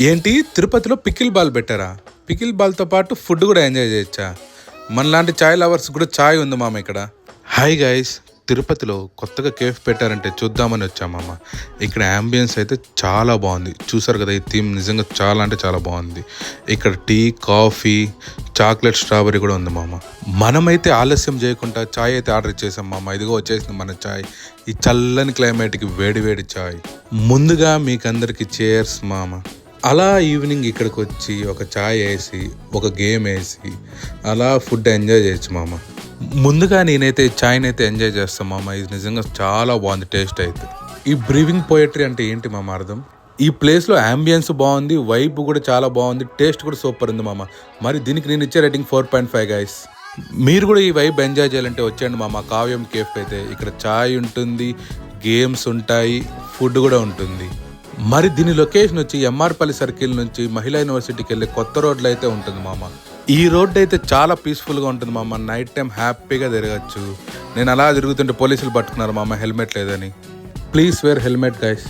ఏంటి తిరుపతిలో pickle ball పెట్టారా? పికిల్ బాల్తో పాటు ఫుడ్ కూడా ఎంజాయ్ చేయొచ్చా? మనలాంటి చాయ్ లవర్స్ కూడా చాయ్ ఉంది మామ ఇక్కడ. హాయ్ గైస్, తిరుపతిలో కొత్తగా కేఫ్ పెట్టారంటే చూద్దామని వచ్చామమ్మ. ఇక్కడ అంబియన్స్ అయితే చాలా బాగుంది. చూసారు కదా, ఈ థీమ్ నిజంగా చాలా అంటే చాలా బాగుంది. ఇక్కడ టీ, కాఫీ, చాక్లెట్, స్ట్రాబెరీ కూడా ఉంది మామ. మనమైతే ఆలస్యం చేయకుండా చాయ్ అయితే ఆర్డర్ ఇచ్చేసాం మామ. ఇదిగో వచ్చేసింది మన చాయ్. ఈ చల్లని క్లైమేట్కి వేడి వేడి చాయ్. ముందుగా మీకందరికి చేర్స్ మామ. అలా ఈవినింగ్ ఇక్కడికి వచ్చి ఒక చాయ్ వేసి, ఒక గేమ్ వేసి, అలా ఫుడ్ ఎంజాయ్ చేయొచ్చు మామ. ముందుగా నేనైతే చాయ్ని అయితే ఎంజాయ్ చేస్తాను మామ. ఇది నిజంగా చాలా బాగుంది టేస్ట్ అయితే. ఈ బ్రీవింగ్ పోయట్రీ అంటే ఏంటి మామ అర్థం? ఈ ప్లేస్లో అంబియన్స్ బాగుంది, వైబ్ కూడా చాలా బాగుంది, టేస్ట్ కూడా సూపర్ ఉంది మామ. మరి దీనికి నేను ఇచ్చే రేటింగ్ 4.5 గైస్. మీరు కూడా ఈ వైబ్ ఎంజాయ్ చేయాలంటే వచ్చేయండి మామ కావ్యం కేఫ్ అయితే. ఇక్కడ చాయ్ ఉంటుంది, గేమ్స్ ఉంటాయి, ఫుడ్ కూడా ఉంటుంది. మరి దీని లొకేషన్ వచ్చి ఎంఆర్పల్లి సర్కిల్ నుంచి మహిళా యూనివర్సిటీకి వెళ్ళే కొత్త రోడ్లో అయితే ఉంటుంది మామ. ఈ రోడ్ అయితే చాలా పీస్ఫుల్గా ఉంటుంది మామ. నైట్ టైం హ్యాపీగా తిరగచ్చు. నేను అలా తిరుగుతుంటే పోలీసులు పట్టుకున్నారు మామ హెల్మెట్ లేదని. Please wear helmet guys.